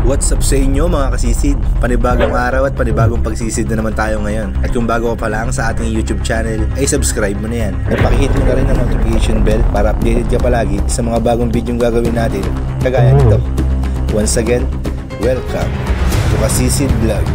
What's up sa inyo mga kasisid? Panibagong araw at panibagong pagsisid na naman tayo ngayon. At kung bago ka pa lang sa ating YouTube channel, ay subscribe mo na yan. At pakihit mo na rin ang notification bell para updated ka palagi sa mga bagong video gagawin natin. Kagaya nito. Once again, welcome to Kasisid Vlog.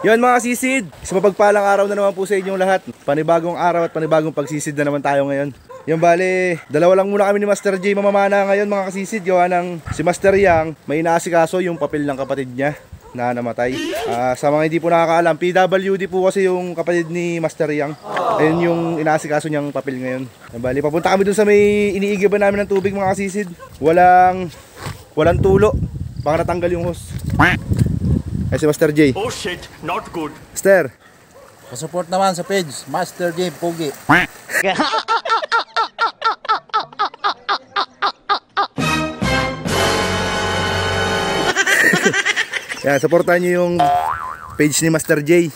Yun mga sisid, sa mapagpalang araw na naman po sa inyong lahat. Panibagong araw at panibagong pagsisid na naman tayo ngayon. Yung bale, dalawa lang muna kami ni Master J mamamana ngayon mga kasisid. Gawa ng si Master Yang may inaasikaso yung papel ng kapatid niya na namatay. Sa mga hindi po nakakaalam, PWD po kasi yung kapatid ni Master Yang. Ayun yung inaasikaso niyang papel ngayon. Yung bale, papunta kami dun sa may iniigiban namin ng tubig mga kasisid. Walang tulo, baka natanggal yung hose. Ay si Master J. Oh shit, not good. Master, pa-support naman sa page Master J Pogi. yan, supportan nyo yung page ni Master J.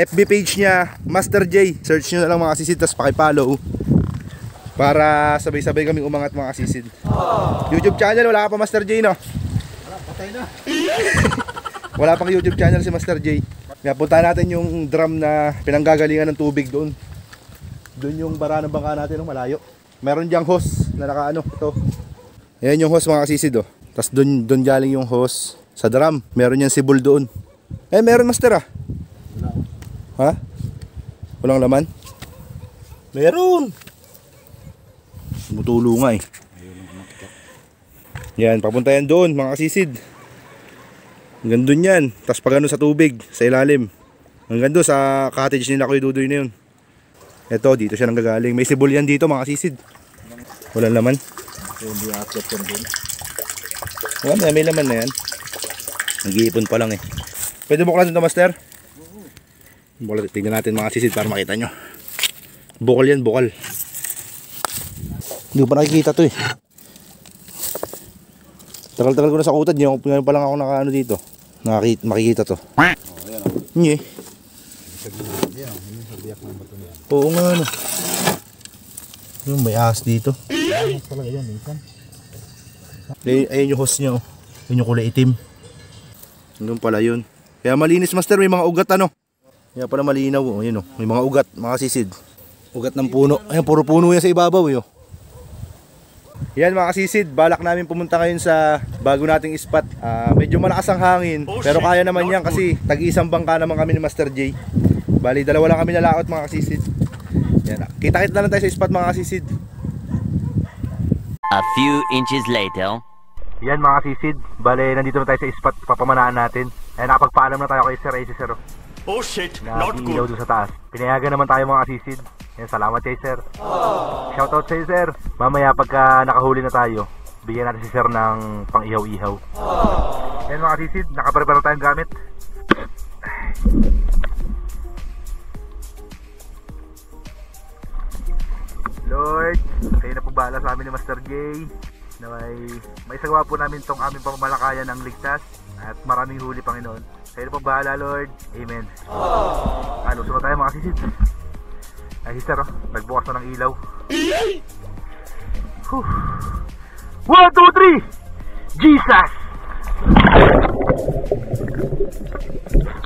FB page niya, Master J. Search nyo na lang mga kasisid, tapos pakipollow para sabay-sabay kaming umangat mga kasisid. YouTube channel, wala ka pa Master J, no? Wala, patay na. Wala pang YouTube channel si Master J. Kaya punta natin yung drum na pinanggagalingan ng tubig doon. Doon yung bara ng bangka natin, malayo. Meron diyang hose na nakaano, ito. Ayan yung hose mga kasisid, oh. Tapos doon galing yung hose sa drum. Meron yung sibol doon. Eh, meron Master, ah. Ha? Walang laman? Meron. Mutulo nga eh. Yan, papunta yan doon mga kasisid. Hanggang doon yan. Tapos pag ano sa tubig, sa ilalim. Hanggang doon sa cottage nila Kuya Dudoy na yun. Ito, dito siya nanggagaling. May sibol yan dito mga kasisid. Walang laman. Hindi akyat yan doon. Wala, may laman na yan. Nag-iipon pa lang eh. Pwede buklasin ito Master? Bukal, tignan natin mga kasisid para makita nyo. Bukal yan, bukal. Hindi ko pa nakikita to eh. Tagal-tagal ko na sa kutad, ngayon pa lang ako nakaano dito. Makikita to. Oh, ayan o. Nye. Ayan, yun sa biyak ng bato niya. Oo nga ano. Yung may ahas dito. Ayan talaga yan, minsan. Ayun yung hose niya oh. Yun yung kulay itim. Yun pala yun. Kaya malinis Master, may mga ugat ano. Kaya pala malinaw oh. Yun oh. May mga ugat, mga sisid. Ugat ng puno. Ayan, puro puno yan sa ibabaw yun. Yan mga kasisid, balak namin pumunta ngayon sa bago nating spot. Medyo malakas ang hangin, pero kaya naman yan kasi tag-isang bangka naman kami ni Master J. Bali, dalawa lang kami nalaot mga kasisid. Yan, kita-kit na lang tayo sa spot mga kasisid. A few inches later. Yan mga kasisid, bali nandito na tayo sa spot papamanaan natin. Nakapagpaalam na tayo kay Sir AC Sir. Oh shit, not Nag-ilaw good. doon sa taas. Pinayagan naman tayo mga kasisid. Yan, salamat kay Sir. Shoutout sa'yo Sir. Mamaya pagka nakahuli na tayo, bigyan natin si Sir ng pang-ihaw-ihaw. Yan mga kasisid, nakaprepare tayong gamit. Lord, kayo na po bahala sa amin ni Master J na may sagawa po namin tong aming pamamalakayan ng ligtas at maraming huli Panginoon. Kayo na po bahala Lord. Amen. Lusunod tayo mga kasisid. Ay sister oh, nagbukas na ng ilaw. 1, 2, 3 Jesus!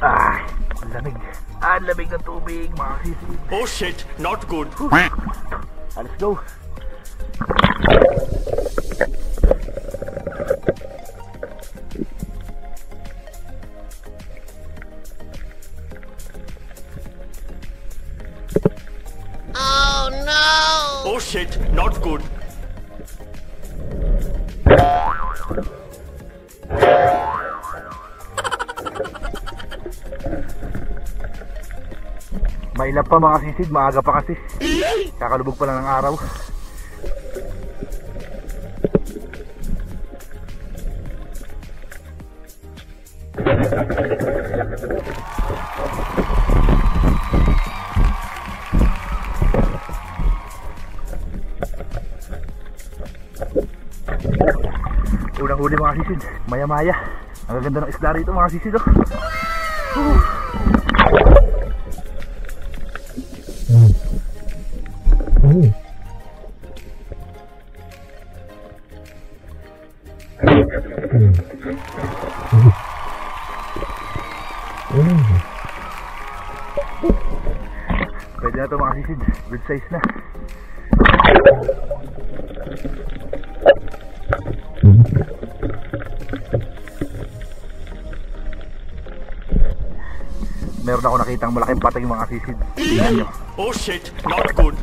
Ay, ang lamig. Ang lamig ng tubig mga kasisid. Oh shit, not good. Let's go. Oh no! Oh shit, not good. Mailap pa mga sisid, maaga pa kasi. Kakalubog pa lang ng araw. Unang huli mga sisid, maya maya. Ang gaganda ng isda rito mga sisid oh. Pwede na ito mga sisid, good size na. Meron ako nakitang malaking patay mga sisid. Tingnan nyo. Oh shit, not good.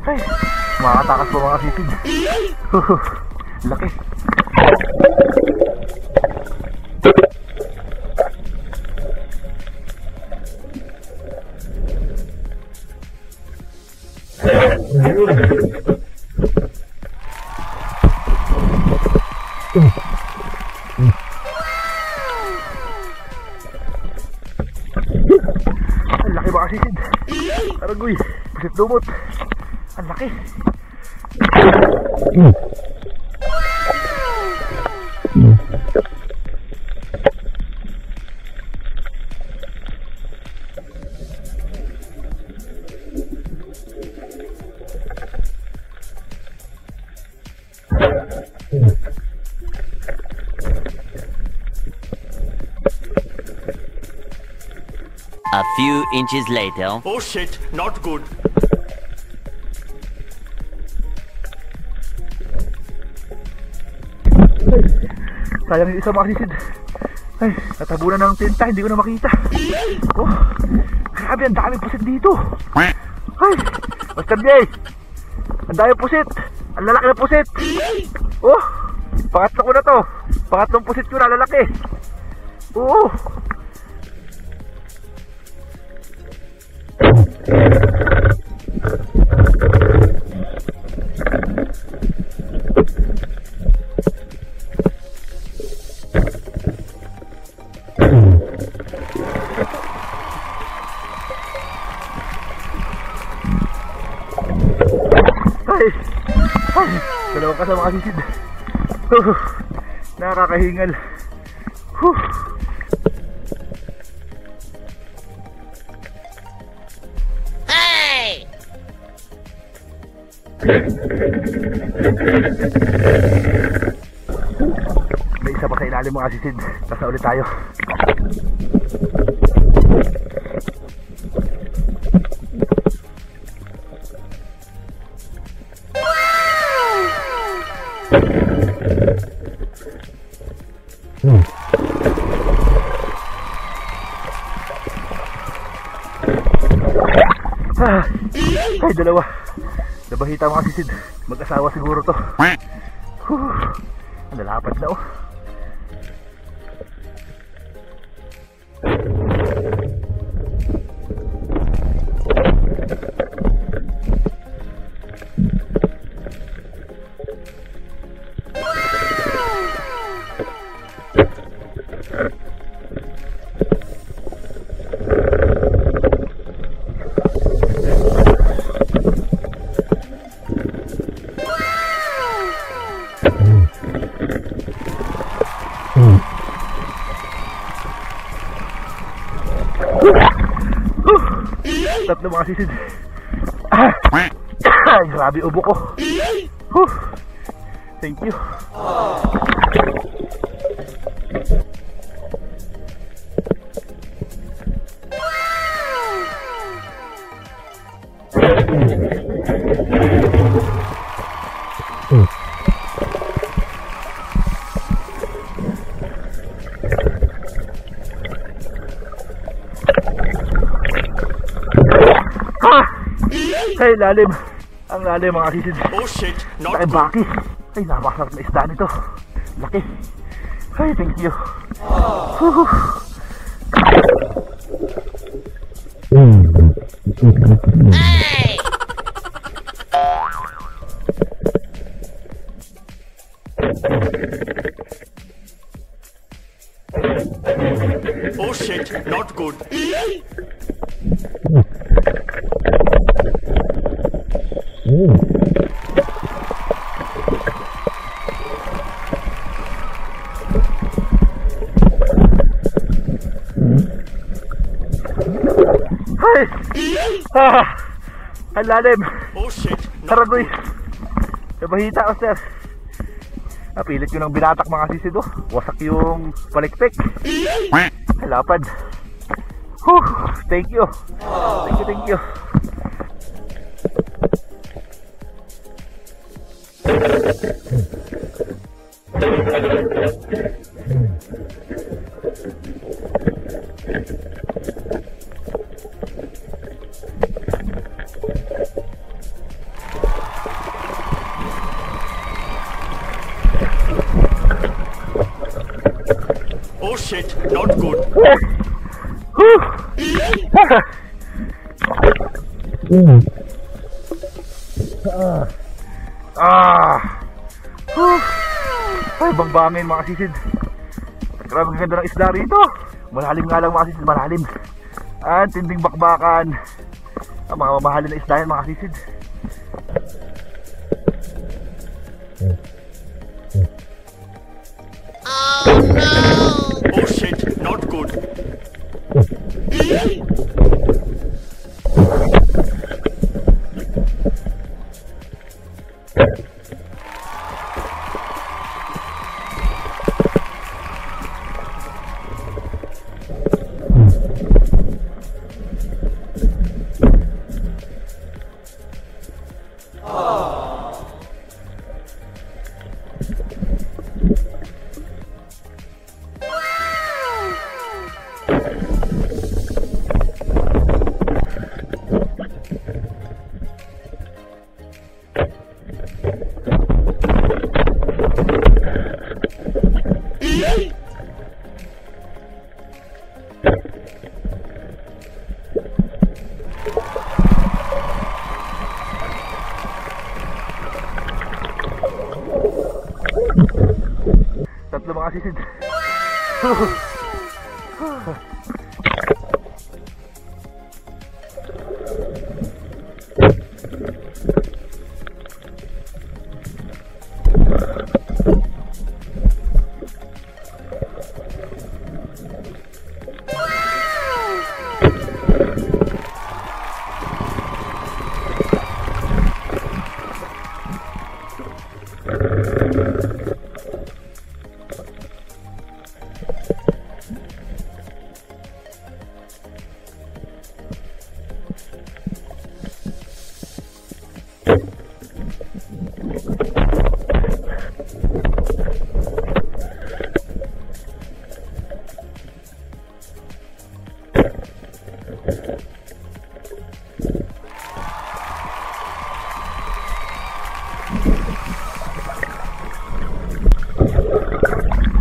Ay, makatakas po mga sisid. Laki. Ang laki mga sisid. Aragoy, pusit lumot. Ang laki. A few inches later. Oh shit, not good. Sayang yung isa mga sisid. Ay, natabunan ng tinta, hindi ko na makita. Oh, grabe, ang daming pusit dito. Ay, Master J, ang daming pusit. Ang lalaki ng pusit. Oh, pangatlo ko na to. Pangatlong pusit ko na, lalaki. Oo. Ay, dalawang kasama mga sisid. Nakakahingal. Hey! May isa pa sa ilalim mga sisid. Tasa ulit tayo. Ay, dalawa. Nabahita mga sisid. Mag-asawa siguro to. Ang lalapad na oh. Tatlo mga sisid. Ay, grabe ubo ko. Thank you. Ay, lalim. Ang lalim mga kasisid. Oh shit, not Ay, good. baki. Ay, napakasarap na isda nito. Laki. Ay, thank you. Hey! Oh shit, not good. Ay! Ang lalim. Oh shit, not Taragoy. good. Nabahita ako, sir. Napilit ko ng binatak mga sisid, oh. Wasak yung palikpik. Ay, lapad. Whew, thank you. Thank you. Oh shit, not good. Ay, bangbangin mga sisid. Grabe ang ganda ng isda rito. Malalim nga lang mga sisid, malalim. At tinding bakbakan. Ang mga mamahalin na isda yan mga sisid. Oh shit, not good. Tatlo mga sisid.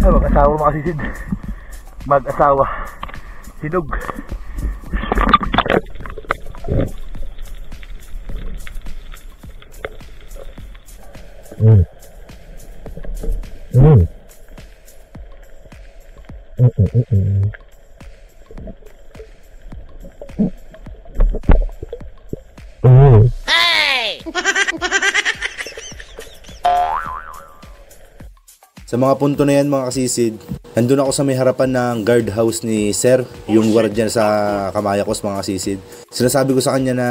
Ay, mag-asawa mga sisid. Mag-asawa. Hinog. Hey! Sa mga punto na yan mga kasisid, nandun ako sa may harapan ng guardhouse ni Sir, yung guardian sa Kamayakos mga kasisid. Sinasabi ko sa kanya na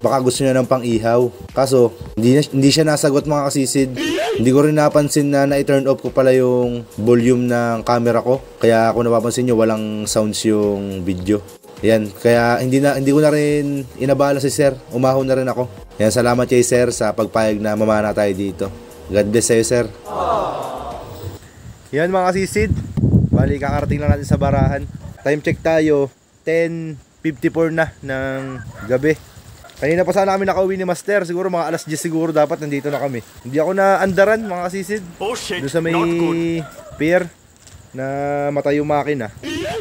baka gusto niya ng pang-ihaw. Kaso, hindi siya nasagot mga kasisid. Hindi ko rin napansin na na-turn off ko pala yung volume ng camera ko. Kaya kung napapansin nyo, walang sounds yung video. Yan, kaya hindi ko na rin inabala si Sir. Umahon na rin ako. Yan, salamat kay Sir sa pagpayag na mamana tayo dito. God bless sa'yo, Sir. Yan mga kasisid, bali kakarating lang natin sa barahan. Time check tayo, 10:54 na ng gabi. Kanina pa sana kami nakauwi ni Master. Siguro mga alas 10 siguro dapat nandito na kami. Hindi ako na andaran mga kasisid. Oh shit, Doon sa may not good. pier na matay yung makina.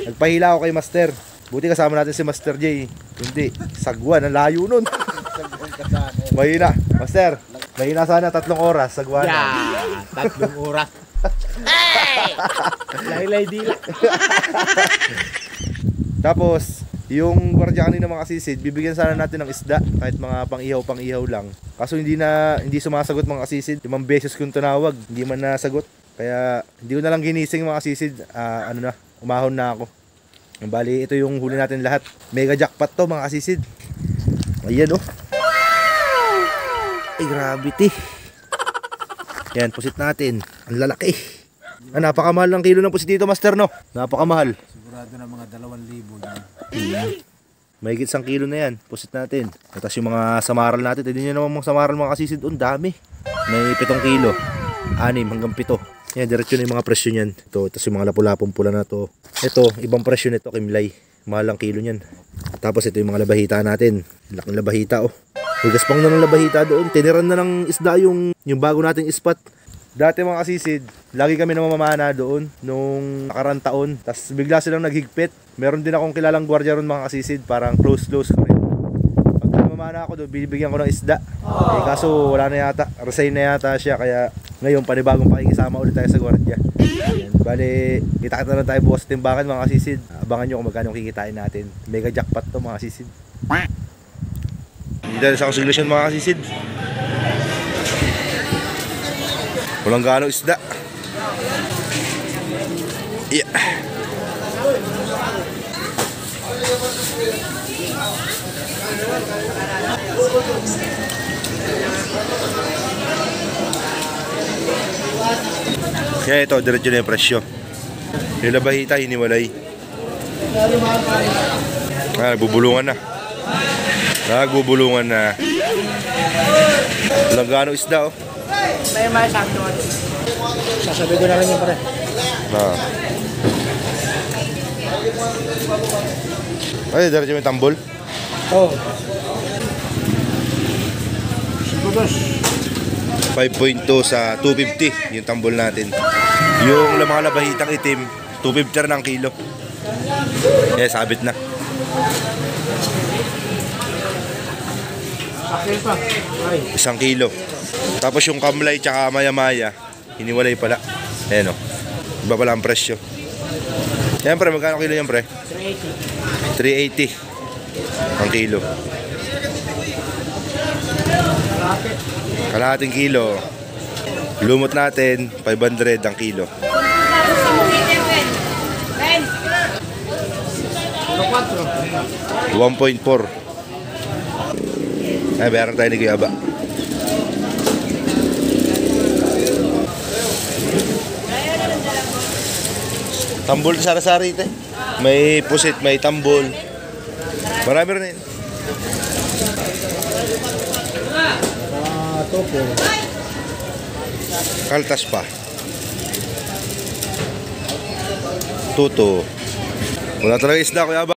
Nagpahila ako kay Master. Buti kasama natin si Master J. Hindi, sagwan, ang layo nun. Mahina, Master. Mahina sana 3 oras, sagwan. Yeah, 3 oras. Laylay dila. Tapos, yung gwardiya kanina mga kasisid, bibigyan sana natin ng isda, kahit mga pang-ihaw lang. Kaso hindi sumasagot mga kasisid. 5 beses kong tinawag, hindi man nasagot. Kaya hindi ko na lang ginising mga kasisid. Umahon na ako. Bali, ito yung huli natin lahat. Mega jackpot to mga kasisid. Ayan oh. Ay, gravity. Yan, pusit natin. Ang lalaki. Napakamahal ng kilo ng pusit dito, Master, no? Napakamahal. Sigurado na mga 2,000 yan. Mahigit 1 kilo na yan, pusit natin. Tapos yung mga samaral natin, tignan nyo naman mga samaral mga kasisid, dami. May 7 kilo, 6 hanggang 7. Yan, diretso na yung mga presyo niyan. Ito, tapos yung mga lapulapong pula na to. Ito, ibang presyo nito, Kimlay. Mahal ang kilo niyan. Tapos ito yung mga labahita natin. Laking labahita oh. Higaspang na ng labahita doon. Tiniran na ng isda yung bago nating spot. Dati mga kasisid, lagi kami namamana doon nung nakarang taon. Tapos bigla silang naghigpit. Meron din akong kilalang gwardiya ron mga kasisid, parang close ko rin. Pag namamana ako doon, bibigyan ko ng isda. Eh, kaso wala na yata, resign na yata siya. Kaya ngayon panibagong pakikisama ulit tayo sa gwardiya. Bale, kita-kita na lang tayo bukas sa timbangan mga kasisid. Abangan nyo kung magkano kikitain natin. Mega jackpot to mga kasisid. Hindi tayo sa konsiglasyon mga kasisid. Walang gaano isda. Yeah. Kaya ito, diretso na yung presyo. Yung labahita, hiniwalay. Nagbubulungan na. Nagbubulungan na. Walang gaano isda oh. May sakto. Sasabi ko na rin yung pare. Ay, diretso may tambol. Oo. 5.2 sa 250 yung tambol natin. Yung mga labahitang itim, 250 na ang kilo. Eh, sabit na. Sakto pa. Ay. 1 kilo. Tapos yung kamlay tsaka maya-maya, hiniwalay pala. Ayan o. Iba pala ang presyo. Yan pre, magkano kilo yan pre? 380. 380 ang kilo. Kalahating kilo. Lumot natin 500 ang kilo. 1.4. Ay, bayaran tayo ni Kuya Aba. Tambol sa sari-sari ito. May pusit, may tambol. Marami rin yun. Topo. Kaltas pa. Tuto. Wala talaga isda, Kuya Aba.